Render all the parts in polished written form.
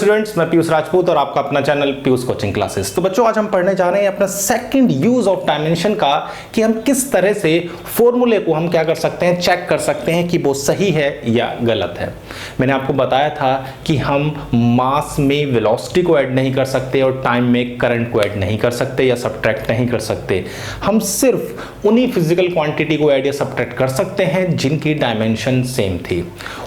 Students, मैं पीयूष राजपूत और आपका अपना चैनल पीयूष कोचिंग क्लासेस। तो बच्चों, आज हम पढ़ने जा रहे हैं अपना सेकंड यूज ऑफ डायमेंशन का, कि हम किस तरह से फॉर्मूले को हम क्या कर सकते हैं, चेक कर सकते हैं कि वो सही है या गलत है। मैंने आपको बताया था कि हम मास में वेलोसिटी को ऐड नहीं कर सकते और टाइम में करंट को ऐड नहीं कर सकते या सब्ट्रैक्ट नहीं कर सकते। हम सिर्फ उन्हीं फिजिकल क्वांटिटी को ऐड या सब्ट्रैक्ट कर सकते हैं जिनकी डायमेंशन सेम थी।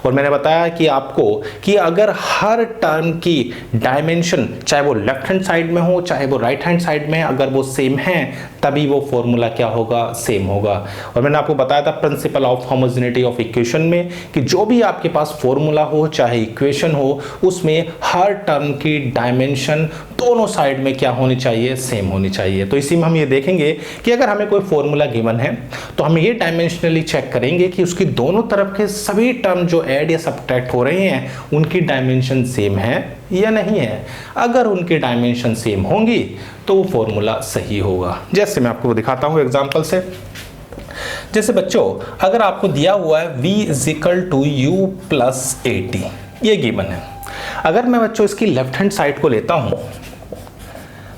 और मैंने बताया कि आपको कि अगर हर टर्म की डायमेंशन, चाहे वो लेफ्ट हैंड साइड में हो चाहे वो राइट हैंड साइड में, अगर वो सेम है तभी वो फॉर्मूला क्या होगा, सेम होगा। और मैंने आपको बताया था principle of homogeneity of equation में कि जो भी आपके पास फॉर्मूला हो चाहे इक्वेशन हो, उसमें हर टर्म की डायमेंशन दोनों साइड में क्या होनी चाहिए, सेम होनी चाहिए। तो इसी में हम ये देखेंगे कि अगर हमें कोई फॉर्मूला गिवन है तो हम ये डायमेंशनली चेक करेंगे कि उसकी दोनों तरफ के सभी टर्म जो ऐड या सब्ट्रैक्ट हो रहे हैं उनकी डायमेंशन सेम है या नहीं है। अगर उनकी डायमेंशन सेम होंगी तो वो फॉर्मूला सही होगा। जैसे मैं आपको दिखाता हूं एग्जांपल से। जैसे बच्चों, अगर आपको दिया हुआ है v = u + at, ये गिवन है। अगर मैं बच्चों इसकी लेफ्ट हैंड साइड को लेता हूं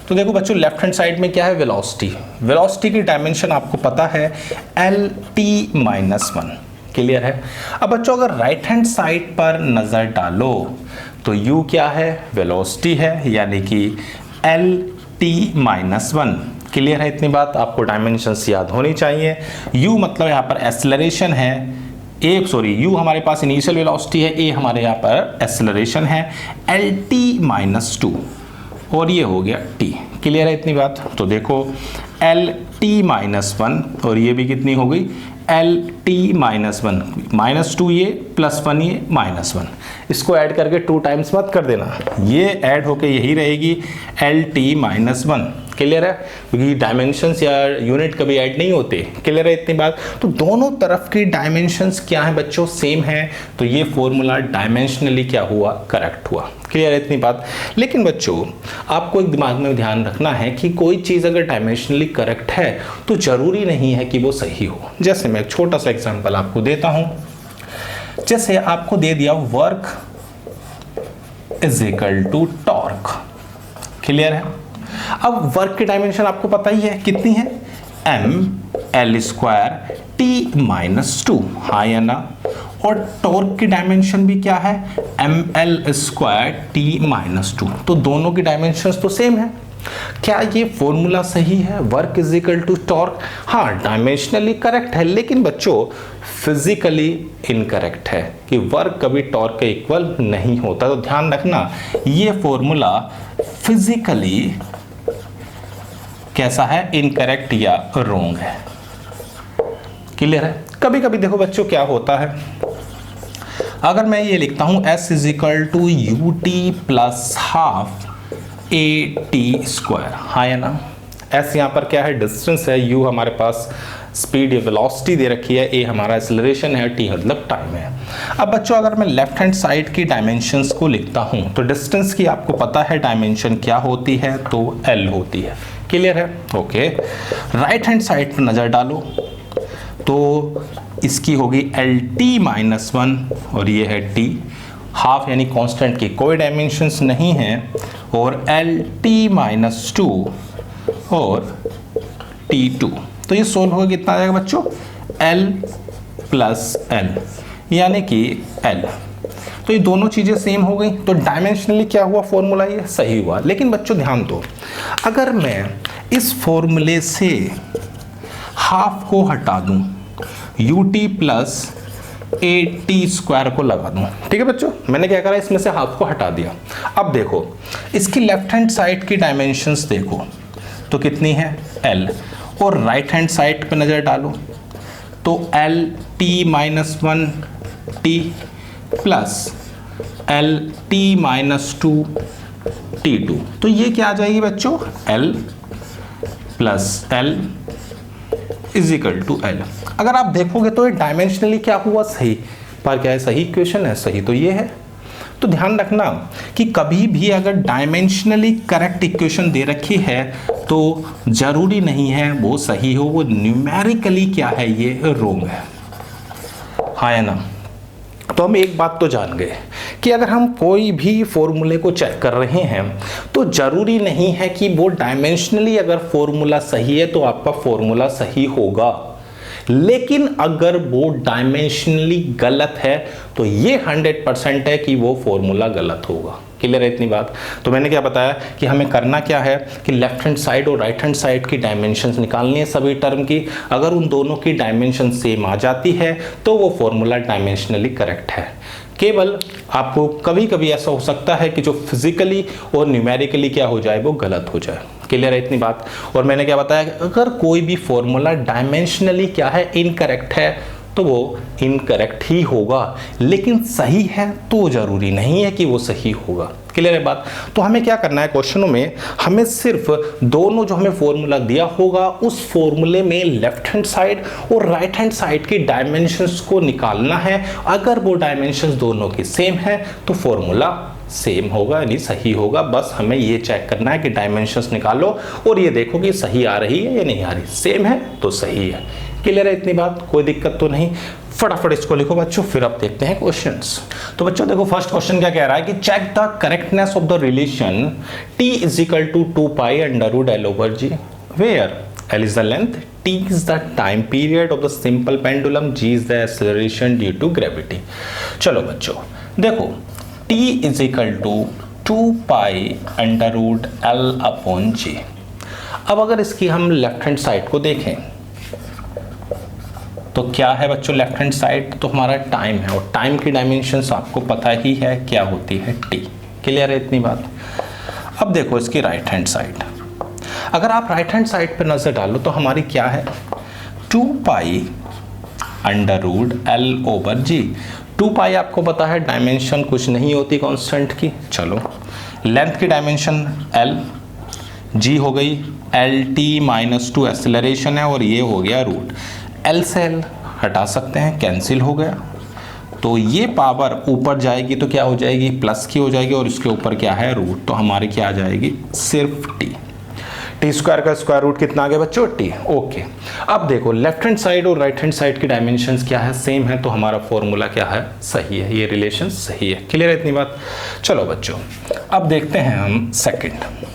तो देखो बच्चों, लेफ्ट हैंड साइड में क्या है, वेलोसिटी। वेलोसिटी की डायमेंशन आपको पता है lt-1। क्लियर है। अब बच्चों अगर राइट हैंड साइड पर नजर डालो तो u क्या है, वेलोसिटी है, यानी कि lt-1। क्लियर है, इतनी बात आपको डायमेंशंस याद होनी चाहिए। u मतलब यहाँ पर एक्सेलरेशन है, u हमारे पास इनिशियल वेलोसिटी है, a हमारे यहाँ पर एक्सेलरेशन है, lt-2 और ये हो गया t। क्लियर है इतनी बात। तो देखो lt-1 और ये भी कितनी हो गई, lt-1, -2 ये +1 ये -1। इसको ऐड करके 2 टाइम्स मत कर देना, ये ऐड होके यही रहेगी lt-1। क्लियर है, क्योंकि डायमेंशंस या यूनिट कभी ऐड नहीं होते। क्लियर है इतनी बात। तो दोनों तरफ की डायमेंशंस क्या है बच्चों, सेम है, तो ये फॉर्मूला डायमेंशनली क्या हुआ, करेक्ट हुआ। क्लियर है इतनी बात। लेकिन बच्चों आपको एक दिमाग में ध्यान रखना है कि कोई चीज़ अगर डायमेंशनली करेक्ट है तो जरूरी नहीं है कि वो सही हो। जैसे मैं एक छोटा सा एग्जांपल आपको देता हूं। जैसे आपको दे दिया वर्क = टॉर्क। क्लियर है। अब वर्क की डायमेंशन आपको पता ही है कितनी है, ml² t-2, हाँ या ना। और टॉर्क की डायमेंशन भी क्या है, ml² t-2। तो दोनों की डायमेंशंस तो सेम है। क्या ये फॉर्मूला सही है, वर्क = टॉर्क? हाँ, डायमेंशनली करेक्ट है, लेकिन बच्चों फिजिकली इनकरेक्ट है कि वर्क कभी टॉर्क के इक्वल नहीं होता। तो ध्यान रखना, ये फॉर्मूला फिजिकली कैसा है, इनकरेक्ट या रॉन्ग है। क्लियर है। कभी कभी देखो बच्चों क्या होता है, अगर मैं ये लिखता हूं s = ut + ½ at², हाँ या ना। s यहाँ पर क्या है, डिस्टेंस है, u हमारे पास स्पीड या वेलोसिटी दे रखी है, a हमारा एक्सेलरेशन है, t मतलब टाइम है। अब बच्चों अगर मैं लेफ्ट हैंड साइड की डायमेंशंस को लिखता हूं तो डिस्टेंस की आपको पता है डायमेंशन क्या होती है, तो l होती है। क्लियर है, ओके। राइट हैंड साइड पर नजर डालो तो इसकी होगी lt-1 और ये है t। हाफ यानी कांस्टेंट की कोई डायमेंशंस नहीं है, और lt-2 और t2। तो ये सोल्व होगा, कितना आ जाएगा बच्चों, l + l यानी कि l। तो ये दोनों चीजें सेम हो गई, तो डायमेंशनली क्या हुआ, फॉर्मूला ये सही हुआ। लेकिन बच्चों ध्यान दो, अगर मैं इस फॉर्मूले से हाफ को हटा दूं, ut + at² को लगा दूं, ठीक है बच्चों, मैंने क्या करा, इसमें से हाफ को हटा दिया। अब देखो इसकी लेफ्ट हैंड साइड की डायमेंशंस देखो तो कितनी है, l। और राइट हैंड साइड पे नजर डालो तो lt-1 t + lt-2 t2। तो ये क्या आ जाएगी बच्चों, l + l = l। अगर आप देखोगे तो ये डायमेंशनली क्या हुआ, सही। पर क्या है, सही इक्वेशन है, सही तो ये है। तो ध्यान रखना कि कभी भी अगर डायमेंशनली करेक्ट इक्वेशन दे रखी है तो जरूरी नहीं है वो सही हो, वो न्यूमेरिकली क्या है, ये रॉन्ग है, हाँ या ना। तो हम एक बात तो जान गए कि अगर हम कोई भी फॉर्मूले को चेक कर रहे हैं तो जरूरी नहीं है कि वो डायमेंशनली अगर फॉर्मूला सही है तो आपका फॉर्मूला सही होगा, लेकिन अगर वो डायमेंशनली गलत है तो ये 100% है कि वो फॉर्मूला गलत होगा। क्लियर है इतनी बात? तो मैंने क्या बताया कि हमें करना क्या है कि लेफ्ट हैंड साइड और राइट हैंड साइड की डायमेंशंस निकालनी है सभी टर्म की। अगर उन दोनों की डायमेंशन सेम आ जाती है तो वो फॉर्मूला डायमेंशनली करेक्ट है। केवल आपको कभी कभी ऐसा हो सकता है कि जो फिजिकली और न्यूमेरिकली क्या हो जाए वो गलत हो जाए। क्लियर है इतनी बात? और मैंने क्या बताया, अगर कोई भी फॉर्मूला डायमेंशनली क्या है इनकरेक्ट है तो वो इनकरेक्ट ही होगा, लेकिन सही है तो जरूरी नहीं है कि वो सही होगा। क्लियर है बात? तो हमें क्या करना है क्वेश्चनों में, हमें सिर्फ दोनों जो हमें फॉर्मूला दिया होगा उस फॉर्मूले में लेफ्ट हैंड साइड और राइट हैंड साइड की डायमेंशंस को निकालना है। अगर वो डायमेंशंस दोनों की सेम है तो फॉर्मूला सेम होगा यानी सही होगा। बस हमें ये चेक करना है कि डायमेंशंस निकालो और ये देखो कि सही आ रही है या नहीं आ रही। सेम है तो सही है। क्लियर है इतनी बात? कोई दिक्कत तो नहीं। फटाफट इसको लिखो बच्चों, फिर अब देखते हैं क्वेश्चंस। तो बच्चों देखो फर्स्ट क्वेश्चन क्या कह रहा है कि check the correctness of the relation t is equal to 2 pi under root l over g where l is the length, t is the time period of the simple pendulum, g is the acceleration due to gravity. चलो बच्चों देखो t is equal to 2 pi under root l upon g। अब अगर इसकी हम left hand side को देखें तो क्या है बच्चों, लेफ्ट हैंड साइड तो हमारा टाइम है और टाइम की डायमेंशंस आपको पता ही है क्या होती है, t। क्लियर है इतनी बात? अब देखो इसकी राइट हैंड साइड, अगर आप राइट हैंड साइड पर नजर डालो तो हमारी क्या है 2 pi under root l over g। 2 pi आपको पता है डायमेंशन कुछ नहीं होती कांस्टेंट की। चलो लेंथ की डायमेंशन l, g हो गई lt माइनस 2 एक्सेलरेशन है और ये हो गया रूट। l से l हटा सकते हैं, कैंसिल हो गया, तो ये पावर ऊपर जाएगी तो क्या हो जाएगी प्लस की हो जाएगी और इसके ऊपर क्या है रूट, तो हमारी क्या आ जाएगी सिर्फ टी स्क्वायर का स्क्वायर रूट कितना आ गया बच्चों t। ओके अब देखो लेफ्ट हैंड साइड और राइट हैंड साइड की डायमेंशंस क्या है सेम है, तो हमारा फॉर्मूला क्या है सही है, ये रिलेशन सही है। क्लियर है इतनी बात? चलो बच्चों अब देखते हैं हम सेकंड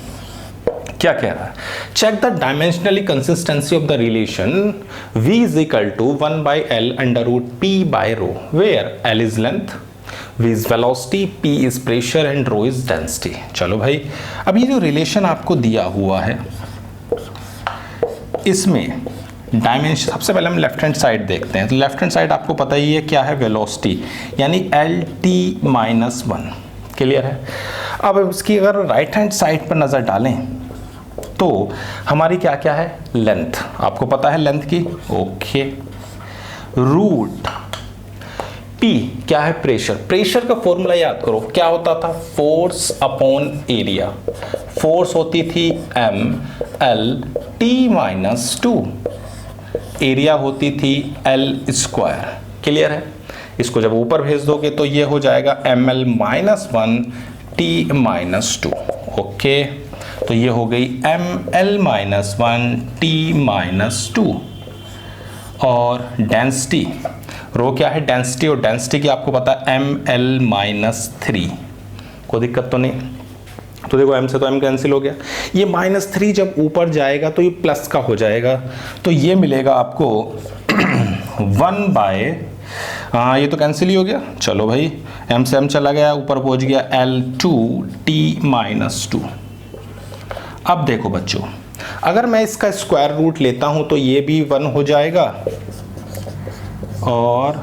क्या कह रहा है। Check the dimensionally consistency of the relation v is equal to 1 by l under root p by rho where l is length, v is velocity, p is pressure and rho is density. चलो भाई अब ये जो relation आपको दिया हुआ है इसमें डायमेंशन, सबसे पहले हम लेफ्ट हैंड साइड देखते हैं। तो लेफ्ट हैंड साइड आपको पता ही है क्या है वेलोसिटी यानी lt माइनस 1। क्लियर है? अब इसकी अगर राइट हैंड साइड पर नजर डालें तो हमारी क्या क्या है लेंथ, आपको पता है लेंथ की, ओके। रूट p क्या है प्रेशर, प्रेशर का फॉर्मूला याद करो क्या होता था फोर्स अपॉन एरिया, फोर्स होती थी mlt माइनस 2, एरिया होती थी l स्क्वायर। क्लियर है? इसको जब ऊपर भेज दोगे तो ये हो जाएगा ml minus 1 t minus 2। Okay तो ये हो गई ml माइनस 1 t माइनस 2। और डेंसिटी, रो क्या है डेंसिटी, और डेंसिटी की आपको पता है ml माइनस 3। कोई दिक्कत तो नहीं? तो देखो m से तो m कैंसिल हो गया, ये माइनस 3 जब ऊपर जाएगा तो ये प्लस का हो जाएगा, तो ये मिलेगा आपको 1 बाय, हाँ ये तो कैंसिल ही हो गया। चलो भाई m से m चला गया, ऊपर पहुंच गया l2 t माइनस 2। अब देखो बच्चों अगर मैं इसका स्क्वायर रूट लेता हूं तो ये भी 1 हो जाएगा और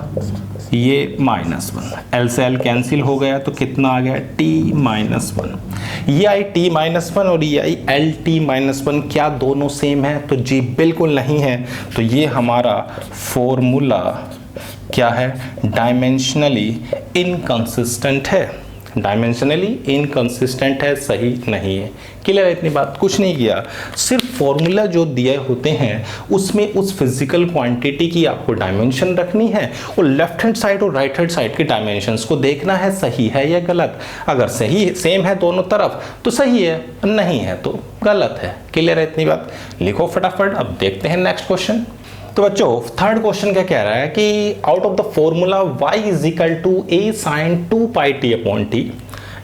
ये माइनस 1, l से l कैंसिल हो गया तो कितना आ गया t माइनस 1। ये आई t माइनस 1 और ये आई lt माइनस 1, क्या दोनों सेम है? तो जी बिल्कुल नहीं है। तो ये हमारा फॉर्मूला क्या है डायमेंशनली इनकंसिस्टेंट है, डायमेंशनली इनकंसिस्टेंट है, सही नहीं है। क्लियर है इतनी बात? कुछ नहीं किया, सिर्फ फॉर्मूला जो दिए होते हैं उसमें उस फिजिकल क्वांटिटी की आपको डायमेंशन रखनी है और लेफ्ट हैंड साइड और राइट हैंड साइड की डायमेंशंस को देखना है सही है या गलत। अगर सही सेम है दोनों तरफ तो सही है, नहीं है तो गलत है। क्लियर है इतनी बात? लिखो फटाफट। अब देखते हैं नेक्स्ट क्वेश्चन तो बच्चों थर्ड क्वेश्चन क्या कह रहा है कि out of the formula y is equal to a sin 2 pi t upon t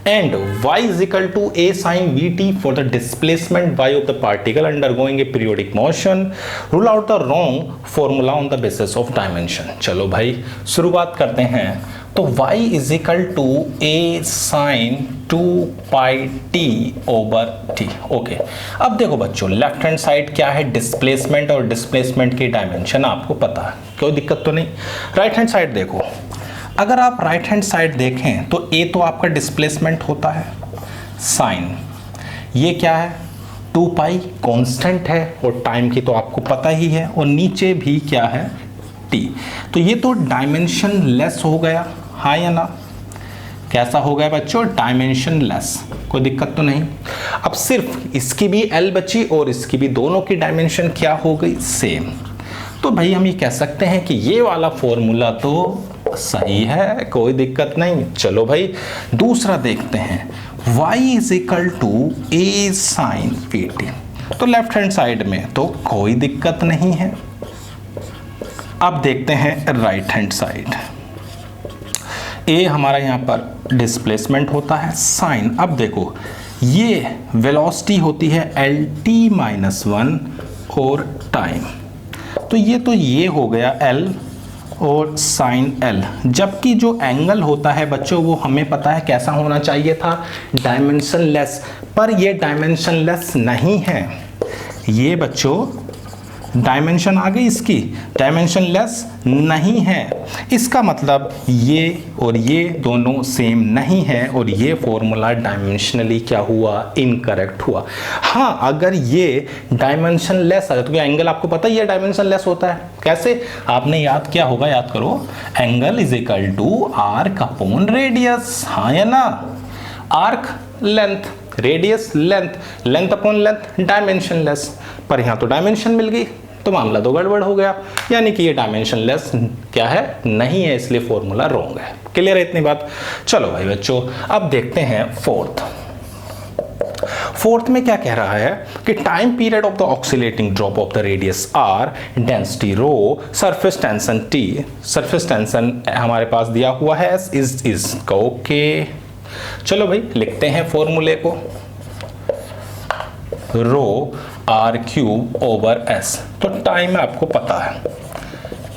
and y is equal to a sin vt for the displacement y of the particle undergoing a periodic motion, rule out the wrong formula on the basis of dimension। चलो भाई शुरुआत करते हैं। तो y is equal to a sin 2 pi t over t। Okay, अब देखो बच्चों left hand side क्या है, डिस्प्लेसमेंट, और डिस्प्लेसमेंट की डायमेंशन आपको पता है, कोई दिक्कत तो नहीं। राइट हैंड साइड देखो, अगर आप राइट हैंड साइड देखें तो a तो आपका डिस्प्लेसमेंट होता है, साइन ये क्या है 2 पाई कांस्टेंट है, और टाइम की तो आपको पता ही है, और नीचे भी क्या है t। तो ये तो डायमेंशन लेस हो गया, हाँ या ना? कैसा हो गया बच्चों? डायमेंशन लेस, कोई दिक्कत तो नहीं। अब सिर्फ इसकी भी l बची और इसकी भी, दोनों की डायमेंशन क्या हो गई? सेम। तो भाई हम ये कह सकते हैं कि ये वाला फॉर्मूला तो सही है, कोई दिक्कत नहीं। चलो भाई दूसरा देखते हैं, y is equal to a sin pt। तो लेफ्ट हैंड साइड में तो कोई दिक्कत नहीं है। अब देखते हैं राइट हैंड साइड, a हमारा यहाँ पर डिस्प्लेसमेंट होता है, साइन। अब देखो ये वेलोसिटी होती है lt-1 और टाइम, तो ये हो गया l और साइन l, जबकि जो एंगल होता है बच्चों वो हमें पता है कैसा होना चाहिए था, डायमेंशन लेस, पर ये डायमेंशन लेस नहीं है। ये बच्चों डायमेंशन आ गई, इसकी डायमेंशन लेस नहीं है। इसका मतलब ये और ये दोनों सेम नहीं है, और ये फॉर्मूला डायमेंशनली क्या हुआ? इनकरेक्ट हुआ। हाँ, अगर ये डायमेंशन लेस आ जाए तो क्या एंगल आपको पता ही है डायमेंशन लेस होता है, कैसे? आपने याद किया होगा, याद करो, angle is equal to arc upon radius, हाँ या ना? Arc length, radius length, length upon length, dimensionless. पर यहाँ तो डायमेंशन मिल गई, तो मामला तो गड़बड़ हो गया, यानी कि ये डायमेंशन लेस क्या है? नहीं है, इसलिए फॉर्मूला रॉन्ग है। क्लियर है इतनी बात? चलो भाई बच्चों अब देखते हैं फोर्थ में क्या कह रहा है कि time period of the oscillating drop of the radius R, density rho, surface tension T. Surface tension हमारे पास दिया हुआ है एस, इज का ओके। चलो भाई लिखते हैं फॉर्मूले को, रो आर क्यूब ओवर एस। तो टाइम आपको पता है,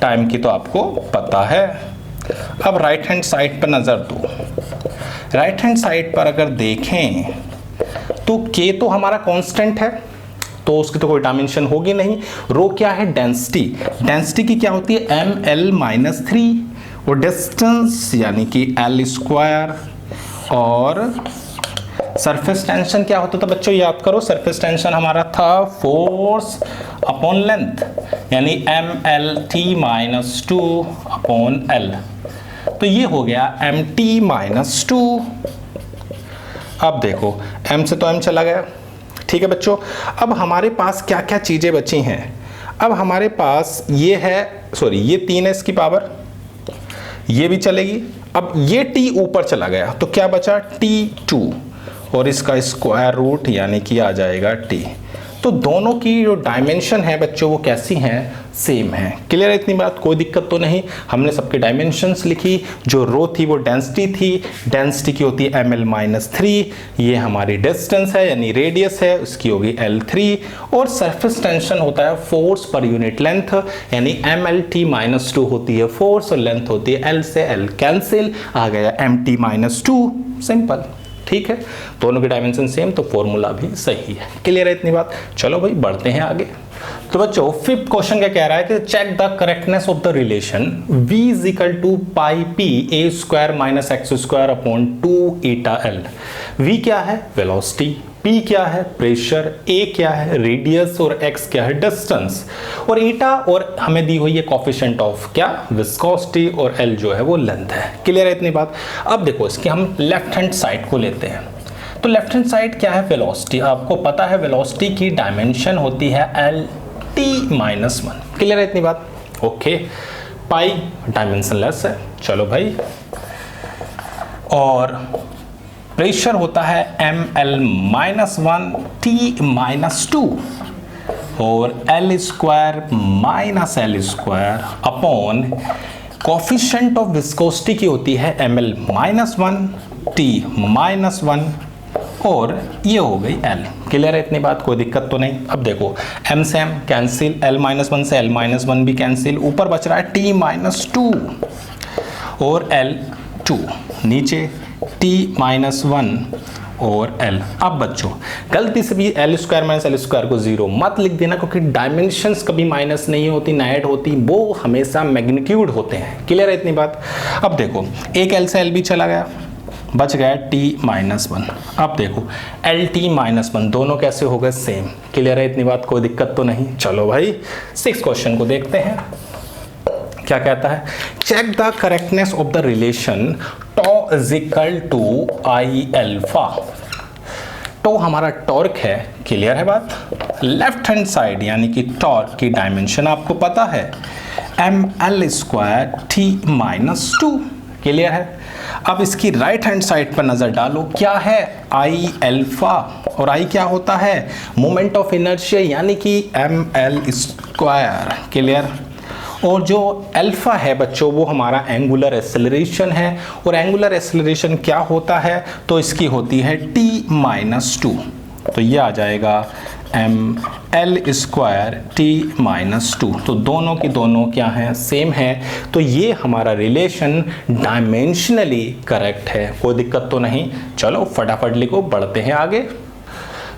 टाइम की तो आपको पता है। अब राइट हैंड साइड पर नजर दो, राइट हैंड साइड पर अगर देखें तो k तो हमारा कांस्टेंट है, तो उसकी तो कोई डायमेंशन होगी नहीं। रो क्या है? डेंसिटी, डेंसिटी की क्या होती है? ml-3, और डिस्टेंस यानी कि l स्क्वायर, और सरफेस टेंशन क्या होता था बच्चों? याद करो, सरफेस टेंशन हमारा था फोर्स अपॉन लेंथ, यानी mlt-2 अपॉन l। तो ये हो गया mt-2। अब देखो m से तो m चला गया, ठीक है बच्चों। अब हमारे पास क्या क्या चीजें बची हैं? अब हमारे पास ये है, सॉरी ये 3 है इसकी पावर, ये भी चलेगी। अब ये t ऊपर चला गया तो क्या बचा? t2, और इसका स्क्वायर रूट यानी कि आ जाएगा t। तो दोनों की जो डायमेंशन है बच्चों वो कैसी हैं? सेम है। क्लियर है इतनी बात? कोई दिक्कत तो नहीं। हमने सबके डायमेंशंस लिखी, जो रो थी वो डेंसिटी थी, डेंसिटी की होती है ml-3, ये हमारी डिस्टेंस है यानी रेडियस है, उसकी होगी l3, और सरफेस टेंशन होता है फोर्स पर यूनिट लेंथ, यानी mlt-2 होती है फोर्स और लेंथ होती है l से l कैंसिल, आ गया mt-2। सिंपल, ठीक है, दोनों के डायमेंशन सेम, तो फॉर्मूला भी सही है। क्लियर है इतनी बात? चलो भाई बढ़ते हैं आगे। तो बच्चों फिफ्थ क्वेश्चन क्या कह रहा है कि check the correctness of the relation v is equal to pi p a square minus x square upon 2 eta l। v क्या है? वेलोसिटी, p क्या है? प्रेशर, a क्या है? रेडियस, और x क्या है? डिस्टेंस, और ईटा और हमें दी हुई है कोफिशिएंट ऑफ क्या? विस्कोसिटी, और l जो है वो लेंथ है। क्लियर है इतनी बात? अब देखो इसके हम लेफ्ट हैंड साइड को लेते हैं। तो लेफ्ट हैंड साइड क्या है? वेलोसिटी। आपको पता है वेलोसिटी की डायमेंशन होती है lt-1। क्लियर है इतनी बात? ओके, पाई डायमेंशन लेस है, चलो भाई। और प्रेशर होता है ml-1 t-2, और L square minus L square upon coefficient of viscosity की होती है ml माइनस 1 t माइनस 1 और ये हो गई L। क्लियर है इतनी बात, कोई दिक्कत तो नहीं। अब देखो m से m कैंसिल, L माइनस 1 से L माइनस 1 भी कैंसिल, ऊपर बच रहा है t माइनस 2 और L 2, नीचे t माइनस 1 और L। अब बच्चों गलती से भी L square minus L square को 0 मत लिख देना, क्योंकि डायमेंशंस कभी माइनस नहीं होती ना ऐड होती, वो हमेशा मैग्नीट्यूड होते हैं। क्लियर है इतनी बात। अब देखो एक L से L भी चला गया, बच गया t माइनस 1। अब देखो एल टी माइनस 1 दोनों कैसे हो गए सेम। क्लियर है इतनी बात, कोई दिक्कत तो नहीं। चलो भाई 6 क्वेश्चन को देखते हैं क्या कहता है। Check the correctness of the relation tau is equal to I alpha. Tau हमारा टॉर्क है, क्लियर है बात। लेफ्ट हैंड साइड यानी कि टॉर्क की डायमेंशन आपको पता है M L square T minus 2, clear है। अब इसकी राइट हैंड साइड पर नजर डालो, क्या है आई एल्फा, और आई क्या होता है मोमेंट ऑफ इनर्शिया यानी कि एम एल स्क्वायर, क्लियर। और जो अल्फा है बच्चों वो हमारा एंगुलर एक्सेलरेशन है, और एंगुलर एक्सेलरेशन क्या होता है तो इसकी होती है t माइनस 2, तो ये आ जाएगा M L square T minus 2। तो दोनों की दोनों क्या है सेम है, तो ये हमारा रिलेशन डायमेंशनली करेक्ट है, कोई दिक्कत तो नहीं। चलो फटाफट लिखो, बढ़ते हैं आगे।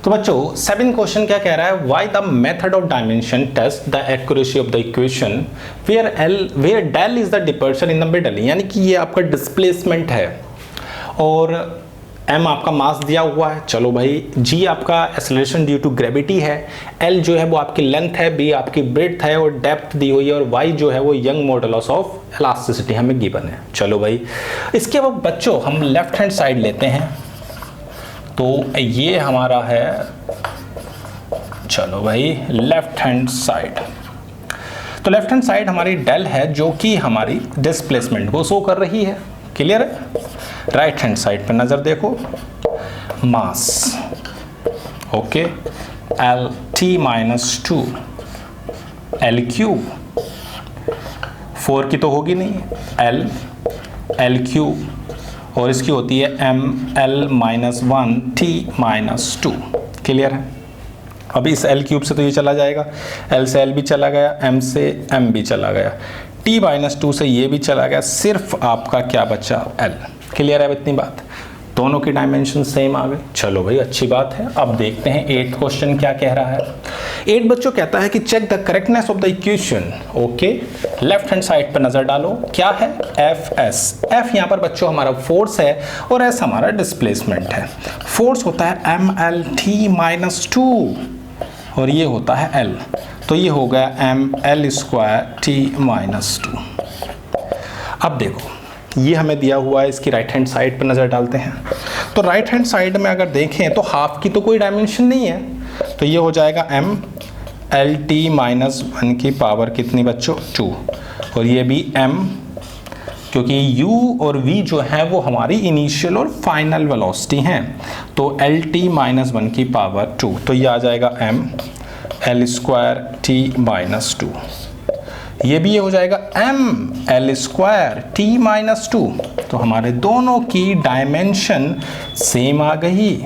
तो बच्चों 7 क्वेश्चन क्या कह रहा है, why the method of dimension test the accuracy of the equation where del is the departure in the middle, यानी कि ये आपका डिस्प्लेसमेंट है और m आपका मास दिया हुआ है। चलो भाई g आपका एक्सेलरेशन ड्यू टू ग्रेविटी है, l जो है वो आपकी लेंथ है, b आपकी ब्रेड्थ है और डेप्थ दी हुई है, और y जो है वो यंग मॉडुलस ऑफ इलास्टिसिटी हमें गिवन है। चलो भाई इसके बाद बच्चों हम लेफ्ट हैंड साइड लेते हैं, तो ये हमारा है, चलो भाई लेफ्ट हैंड साइड, तो लेफ्ट हैंड साइड हमारी डेल है जो कि हमारी डिस्प्लेसमेंट को शो कर रही है, क्लियर है। राइट हैंड साइड पर नजर देखो, mass okay L T minus 2 L cube, 4 की तो होगी नहीं, एल क्यूब, और इसकी होती है M L minus 1 T minus 2, clear है। अभी इस एल क्यूब से तो ये चला जाएगा, एल से एल भी चला गया, एम से एम भी चला गया, टी माइनस 2 से ये भी चला गया, सिर्फ आपका क्या बचा एल, क्लियर है इतनी बात। दोनों की डायमेंशन सेम आ गए। चलो भाई अच्छी बात है। अब देखते हैं 8th क्वेश्चन क्या कह रहा है। 8 बच्चों कहता है कि check the correctness of the equation, okay left hand side पर नजर डालो, क्या है एफ एस, एफ यहाँ पर बच्चों हमारा फोर्स है और एस हमारा डिस्प्लेसमेंट है। फोर्स होता है एम एल टी माइनस 2 और ये होता है एल, तो ये हो गया M L square T minus 2। अब देखो ये हमें दिया हुआ है, इसकी राइट हैंड साइड पर नज़र डालते हैं, तो राइट हैंड साइड में अगर देखें तो हाफ की तो कोई डायमेंशन नहीं है, तो ये हो जाएगा एम एल टी माइनस 1 की पावर कितनी बच्चों 2, और ये भी एम, क्योंकि u और v जो है वो हमारी इनिशियल और फाइनल वेलोसिटी हैं, तो एल टी माइनस 1 की पावर 2, तो ये आ जाएगा M L square T minus 2। ये भी ये हो जाएगा M L square T minus 2, तो हमारे दोनों की डायमेंशन सेम आ गई,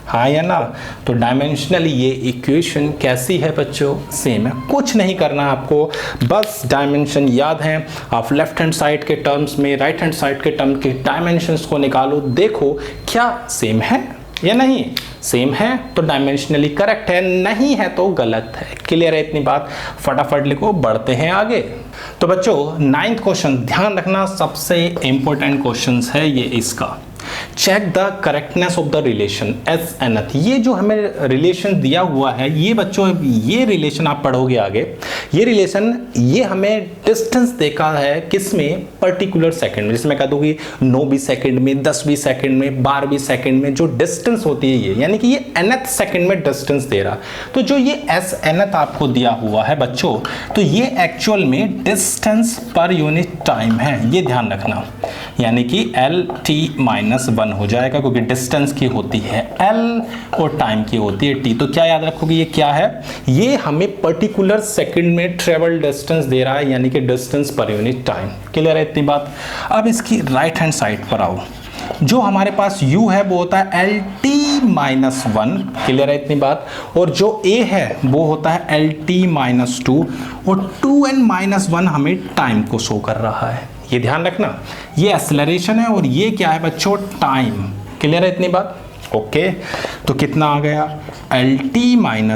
हाँ या ना। तो डायमेंशनली ये इक्वेशन कैसी है बच्चों सेम है। कुछ नहीं करना आपको, बस डायमेंशन याद है, आप लेफ्ट हैंड साइड के टर्म्स में राइट हैंड साइड के टर्म के डायमेंशंस को निकालो, देखो क्या सेम है या नहीं। सेम है तो डायमेंशनली करेक्ट है, नहीं है तो गलत है, क्लियर है इतनी बात। फटाफट लिखो, बढ़ते हैं आगे। तो बच्चों 9th क्वेश्चन ध्यान रखना, सबसे इंपॉर्टेंट क्वेश्चन है ये इसका। Check the correctness of the relation S nth. ये जो हमें रिलेशन दिया हुआ है ये बच्चों, ये रिलेशन आप पढ़ोगे आगे, ये रिलेशन ये हमें डिस्टेंस देखा है किसमें पर्टिकुलर सेकंड में, जैसे मैं कह दूंगी 9वीं सेकंड में, 10वीं सेकंड में, 12वीं सेकंड में जो डिस्टेंस होती है ये, यानी कि ये nth सेकंड में डिस्टेंस दे रहा। तो जो ये एस nth आपको दिया हुआ है बच्चों, तो ये एक्चुअल में डिस्टेंस पर यूनिट टाइम है, ये ध्यान रखना, यानी कि एल टी माइनस 1 हो जाएगा, क्योंकि डिस्टेंस की होती है l और टाइम की होती है t। तो क्या याद रखोगे, ये क्या है, ये हमें पर्टिकुलर सेकंड में ट्रेवल डिस्टेंस दे रहा है, यानी कि distance per unit time. Clear है इतनी बात। अब इसकी राइट हैंड साइड पर आओ, जो हमारे पास u है वो होता है LT-1। क्लियर है इतनी बात। और जो a है वो होता है LT-2, और 2n-1 हमें टाइम को शो कर रहा है। ये ध्यान रखना, ये एक्सेलरेशन है और ये क्या है बच्चों, टाइम। क्लियर है इतनी बात। ओके, तो कितना आ गया, LT-1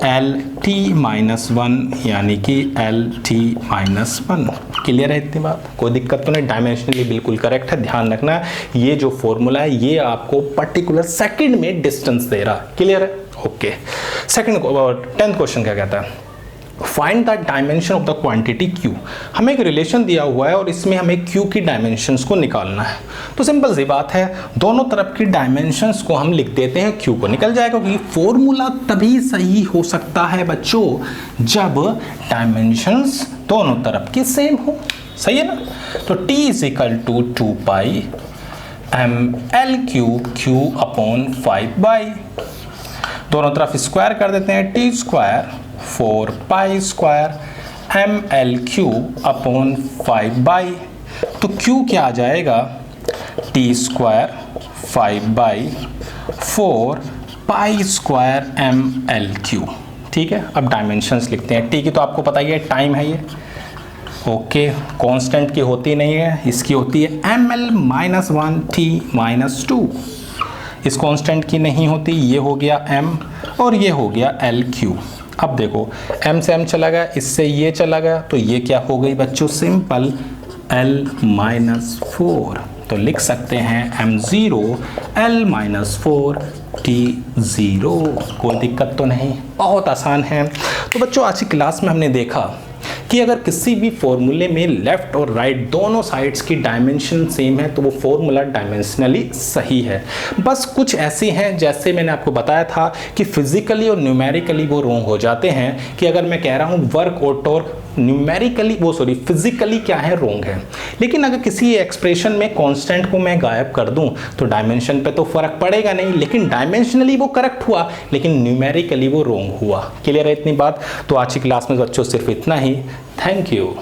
LT-1 यानी कि LT-1। क्लियर है इतनी बात, कोई दिक्कत तो नहीं, डायमेंशनली बिल्कुल करेक्ट है। ध्यान रखना, ये जो फॉर्मूला है ये आपको पर्टिकुलर सेकंड में डिस्टेंस दे रहा है। क्लियर है। ओके, सेकंड 10th क्वेश्चन क्या कहता है, find the dimension of the quantity Q। हमें एक रिलेशन दिया हुआ है और इसमें हमें Q की डायमेंशंस को निकालना है। तो सिंपल सी बात है, दोनों तरफ की डायमेंशंस को हम लिख देते हैं, Q को निकल जाएगा, क्योंकि फॉर्मूला तभी सही हो सकता है बच्चों जब डायमेंशंस दोनों तरफ की सेम हो। सही है ना। तो T = 2 पाई ml Q अपॉन 5/, दोनों तरफ स्क्वायर कर देते हैं, T² 4 pi square ml³ upon 5/। तो Q क्या आ जाएगा, T² 5/4 पाई स्क्वायर ml³। ठीक है, अब डायमेंशंस लिखते हैं। T की तो आपको पता ही है, टाइम है ये। ओके, कांस्टेंट की होती नहीं है, इसकी होती है ml-1 t-2। इस कांस्टेंट की नहीं होती, ये हो गया m और ये हो गया l³। अब देखो m से m चला गया, इससे ये चला गया, तो ये क्या हो गई बच्चों, सिंपल l-4। तो लिख सकते हैं m0 l-4 t0। कोई दिक्कत तो नहीं, बहुत आसान है। तो बच्चों आज की क्लास में हमने देखा कि अगर किसी भी फॉर्मूले में लेफ्ट और राइट दोनों साइड्स की डायमेंशन सेम है तो वो फॉर्मूला डायमेंशनली सही है। बस कुछ ऐसे हैं, जैसे मैंने आपको बताया था कि फिजिकली और न्यूमेरिकली वो रॉन्ग हो जाते हैं, कि अगर मैं कह रहा हूँ वर्क और टॉर्क न्यूमेरिकली फिजिकली क्या है, रॉन्ग है। लेकिन अगर किसी एक्सप्रेशन में कांस्टेंट को मैं गायब कर दूं तो डायमेंशन पे तो फर्क पड़ेगा नहीं, लेकिन डायमेंशनली वो करेक्ट हुआ, लेकिन न्यूमेरिकली वो रॉन्ग हुआ। क्लियर है इतनी बात। तो आज की क्लास में बच्चों सिर्फ इतना ही। Thank you.